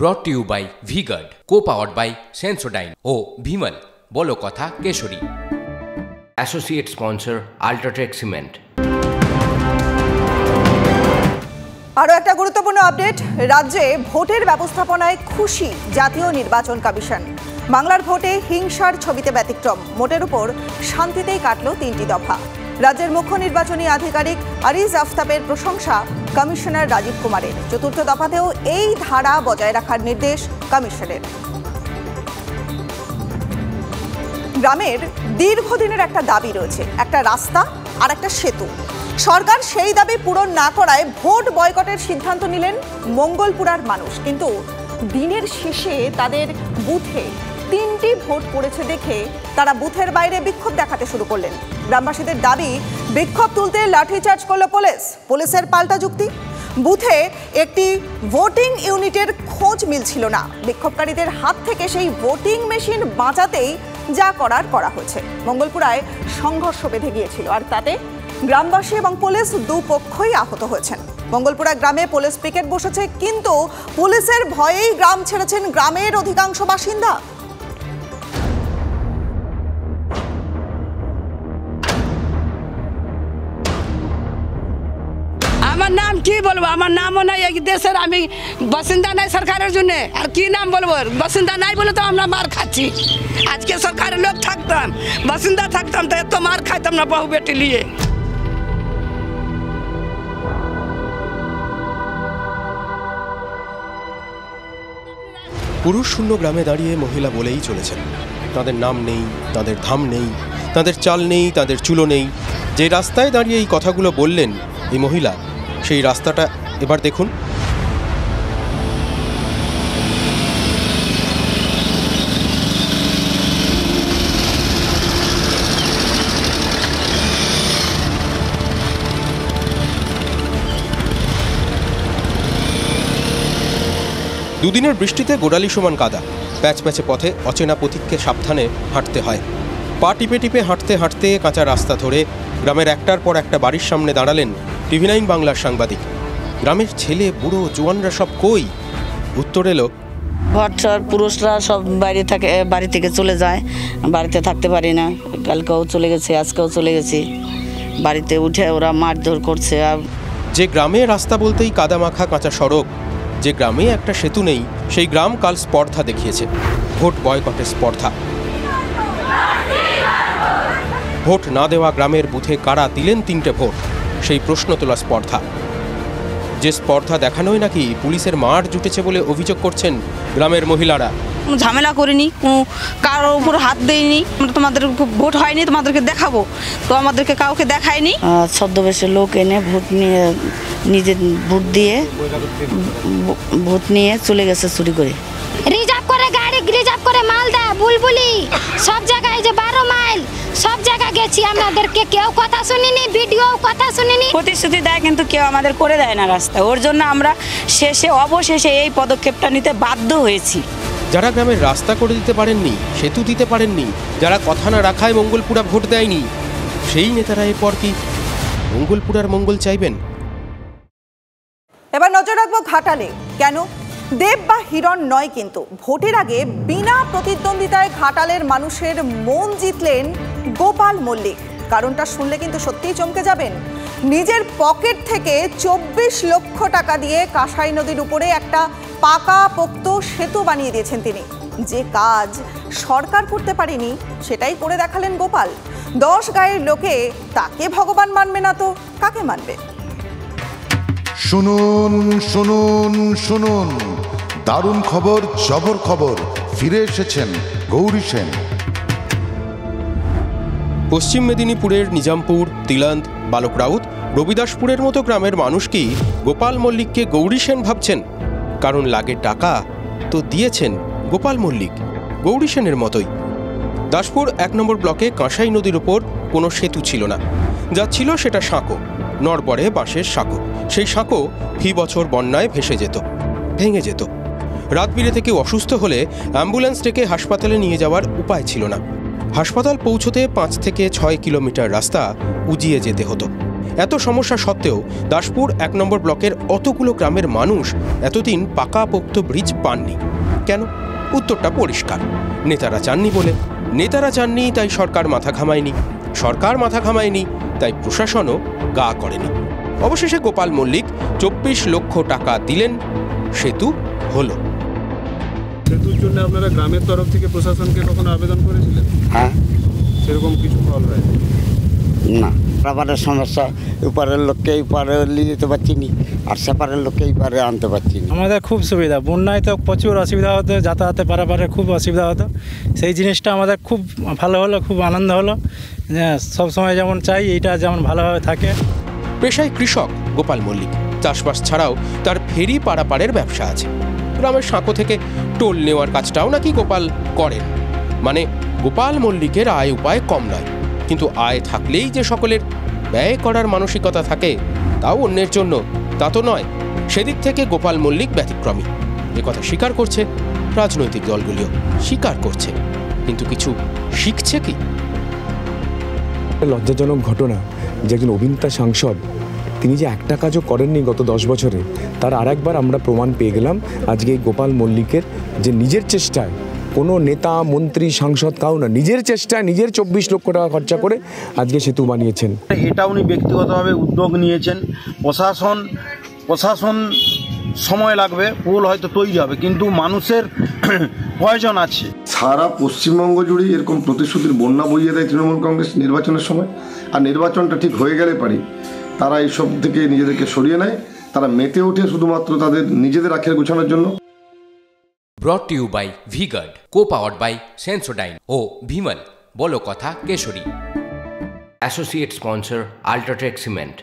ব্রট to you by V Guard, co-powered by Sensodyne ও ভিমল বলো কথা কেশরী। Associate sponsor UltraTech cement. আরও একটা গুরুত্বপূর্ণ আপডেট, রাজ্যে ভোটের ব্যবস্থাপনায় খুশি জাতীয় নির্বাচন কমিশন। বাংলার ভোটে হিংসার ছবিতে ব্যতিক্রম, মোটের উপর শান্তিতেই কাটল 3টি দফা। রাজ্যের মুখ্য নির্বাচনী আধিকারিক আরিজ আফতাবের প্রশংসা কমিশনার রাজীব কুমারের। 4র্থ দফাতেও এই ধারা বজায় রাখার নির্দেশ কমিশনের। গ্রামের দীর্ঘদিনের একটা দাবি রয়েছে, একটা রাস্তা আর একটা সেতু। সরকার সেই দাবি পূরণ না করায় ভোট বয়কটের সিদ্ধান্ত নিলেন মঙ্গলপুরার মানুষ। কিন্তু দিনের শেষে তাদের বুথে 3টি ভোট পড়েছে দেখে তারা বুথের বাইরে বিক্ষোভ দেখাতে শুরু করলেন। গ্রামবাসীদের দাবি, বিক্ষোভ তুলতে লাঠিচার্জ করল পুলিশ। পুলিশের পাল্টা যুক্তি, বুথে একটি ভোটিং ইউনিটের খোঁজ মিলছিল না। বিক্ষোভকারীদের হাত থেকে সেই ভোটিং মেশিন বাঁচাতেই যা করার করা হয়েছে। মঙ্গলপুরায় সংঘর্ষ বেঁধে গিয়েছিল, আর তাতে গ্রামবাসী এবং পুলিশ দুপক্ষই আহত হয়েছেন। মঙ্গলপুরা গ্রামে পুলিশ পিকেট বসেছে, কিন্তু পুলিশের ভয়েই গ্রাম ছেড়েছেন গ্রামের অধিকাংশ বাসিন্দা। আমার নাম কি বলবো, আমার নামও নাই, এই দেশের আমি বাসিন্দা নাই সরকারের জন্য, আর কি নাম বলবো? বাসিন্দা নাই বলে তো আমরা মার খাচ্ছি। আজকে সরকারের লোক থাকতাম, বাসিন্দা থাকতাম, তো এত মার খাইতাম না বহু বেটি নিয়ে। পুরুষ শূন্য গ্রামে দাঁড়িয়ে মহিলা বলেই চলেছেন, তাদের নাম নেই, তাদের ধাম নেই, তাদের চাল নেই, তাদের চুলো নেই। যে রাস্তায় দাঁড়িয়ে এই কথাগুলো বললেন এই মহিলা, সেই রাস্তাটা এবার দেখুন। দুদিনের বৃষ্টিতে গোড়ালি সমান কাদা, প্যাচ প্যাচে পথে অচেনা পথিককে সাবধানে হাঁটতে হয়। পা টিপে টিপে হাঁটতে হাঁটতে কাঁচা রাস্তা ধরে গ্রামের একটার পর একটা বাড়ির সামনে দাঁড়ালেন TV9 বাংলার সাংবাদিক। গ্রামের ছেলে বুড়ো জোয়ানরা সব কই? উত্তর এলো, ভট্টার পুরুষরা সব বাড়ি থেকে চলে যায়, বাড়িতে থাকতে পারি না। কালকেও চলে গেছে, আজকেও চলে গেছি। বাড়িতে উঠে ওরা মারধর করছে। যে গ্রামে রাস্তা বলতেই কাদা মাখা কাঁচা সড়ক, যে গ্রামে একটা সেতু নেই, সেই গ্রাম কাল স্পর্ধা দেখিয়েছে, ভোট বয়কটের স্পর্ধা। ভোট না দেওয়া গ্রামের বুথে কারা দিলেন 3টে ভোট, সেই প্রশ্ন তোলা স্পর্ধা। যে স্পর্ধা দেখানোই নাকি পুলিশের মার জুটেছে বলে অভিযোগ করছেন গ্রামের মহিলারা। ঝামেলা করিনি, কারোর উপর হাত দেয়নি, তোমাদের ভোট হয়নি, তোমাদেরকে দেখাবো, তো আমাদেরকে কাউকে দেখায়নি। ছদ্মবেশে লোক এনে ভোট নিয়ে, নিজে ভোট নিয়ে চলে গেছে চুরি করে। রিজার্ভ করে গাড়ি, রিজার্ভ করে মালদা, বুলবুলি, সব জায়গায়, যে 12 মাইল সব জায়গায় গেছি। আমাদেরকে কেউ কথা শুনিনি, ভিডিও কথা শুনিনি। প্রতিশ্রুতি দেয় কিন্তু কেউ আমাদের করে দেয় না রাস্তা। ওর জন্য আমরা অবশেষে এই পদক্ষেপটা নিতে বাধ্য হয়েছি। যারা গ্রামের রাস্তা করে দিতে পারেননি, সেতু দিতে পারেননি, যারা কথা না রাখায় মঙ্গলপুরা ভোট দেয়নি, সেই নেতারা এরপর কি মঙ্গলপুরার মঙ্গল চাইবেন? এবার নজর রাখবো ঘাটালে। কেন? দেব বা হিরণ নয়, কিন্তু ভোটের আগে বিনা প্রতিদ্বন্দ্বিতায় ঘাটালের মানুষের মন জিতলেন গোপাল মল্লিক। কারণটা শুনলে কিন্তু সত্যিই চমকে যাবেন। নিজের পকেট থেকে 24 লক্ষ টাকা দিয়ে কাঁসাই নদীর উপরে একটা পাকাপোক্ত সেতু বানিয়ে দিয়েছেন তিনি। যে কাজ সরকার করতে পারেনি, সেটাই করে দেখালেন গোপাল। 10 গায়ের লোকে তাকে ভগবান মানবে না তো কাকে মানবে? শুনুন শুনুন শুনুন, দারুণ খবর, জবর খবর, ফিরে এসেছেন গৌরী সেন। পশ্চিম মেদিনীপুরের নিজামপুর, তিলান্দ, বালক রাউত, রবিদাসপুরের মতো গ্রামের মানুষ কি গোপাল মল্লিককে গৌরী সেন ভাবছেন? কারণ লাগে টাকা, তো দিয়েছেন গোপাল মল্লিক গৌরী সেনের মতোই। দাসপুর 1 নম্বর ব্লকে কাঁসাই নদীর ওপর কোনো সেতু ছিল না, যা ছিল সেটা সাঁকো, নড়বড়ে বাঁশের সাঁকো। সেই সাঁকো ফি বছর বন্যায় ভেসে যেত, ভেঙে যেত। রাত বিরেতে কেউ অসুস্থ হলে অ্যাম্বুলেন্স ডেকে হাসপাতালে নিয়ে যাওয়ার উপায় ছিল না। হাসপাতাল পৌঁছতে 5 থেকে 6 কিলোমিটার রাস্তা উজিয়ে যেতে হতো। এত সমস্যা সত্ত্বেও দাসপুর 1 নম্বর ব্লকের অতগুলো গ্রামের মানুষ এতদিন পাকাপোক্ত ব্রিজ পাননি কেন? উত্তরটা পরিষ্কার, নেতারা চাননি বলে। নেতারা চাননি তাই সরকার মাথা ঘামায়নি, সরকার মাথা ঘামায়নি তাই প্রশাসনও গা করেনি। অবশেষে গোপাল মল্লিক 24 লক্ষ টাকা দিলেন, সেতু হলো। সেতুর জন্য আপনারা গ্রামের তরফ থেকে প্রশাসনকে কখনো আবেদন করেছিলেন? হ্যাঁ, সেরকম কিছু ফল হয়নি? না, রাবারের সমস্যা, এপারের লোককে এপারে নিয়ে যেতে পারছি নি, আর সেপারের লোককে এপারে আনতে পারছি না। আমাদের খুব সুবিধা, বন্যায় তো প্রচুর অসুবিধা হতো, যাতায়াতে পারাপারে খুব অসুবিধা হতো। সেই জিনিসটা আমাদের খুব ভালো হলো, খুব আনন্দ হলো। সবসময় যেমন চাই এইটা যেমন ভালোভাবে থাকে। পেশায় কৃষক গোপাল মল্লিক, চাষবাস ছাড়াও তার ফেরি পারাপারের ব্যবসা আছে। গ্রামের সাঁকো থেকে টোল নেওয়ার কাজটাও নাকি গোপাল করেন। মানে গোপাল মল্লিকের আয় উপায় কম নয়, কিন্তু আয় থাকলেই যে সকলের ব্যয় করার মানসিকতা থাকে তাও অন্যের জন্য তা তো নয়। সেদিক থেকে গোপাল মল্লিক ব্যতিক্রমী, একথা স্বীকার করছে রাজনৈতিক দলগুলিও, স্বীকার করছে। কিন্তু কিছু শিখছে কি? লজ্জাজনক ঘটনা যে একজন অভিনেতা সাংসদ তিনি যে একটা কাজও করেননি গত 10 বছরে, তার আরেকবার আমরা প্রমাণ পেয়ে গেলাম আজকে এই গোপাল মল্লিকের, যে নিজের চেষ্টায়, কোনো নেতা মন্ত্রী সাংসদ কাউ না, নিজের চেষ্টায় নিজের 24 লক্ষ টাকা খরচা করে আজকে সেতু বানিয়েছেন। এটা উনি ব্যক্তিগতভাবে উদ্যোগ নিয়েছেন। প্রশাসন সময় লাগবে, পোল হয়তো তৈরি হবে, কিন্তু মানুষের প্রয়োজন আছে। সারা পশ্চিমবঙ্গ জুড়ে এরকম প্রতিশ্রুতির বন্যা বইয়ে দেয় তৃণমূল কংগ্রেস নির্বাচনের সময়। আর নির্বাচনটা ঠিক হয়ে গেলে পারি তারা এইসব থেকে নিজেদেরকে সরিয়ে নেয়, তারা মেতে ওঠে শুধুমাত্র তাদের নিজেদের আখের গোছানোর জন্য। Brought to you by V Guard, co powered by Sensodyne ও ভিমল, বলো কথা কেশরী। Associate sponsor UltraTech cement.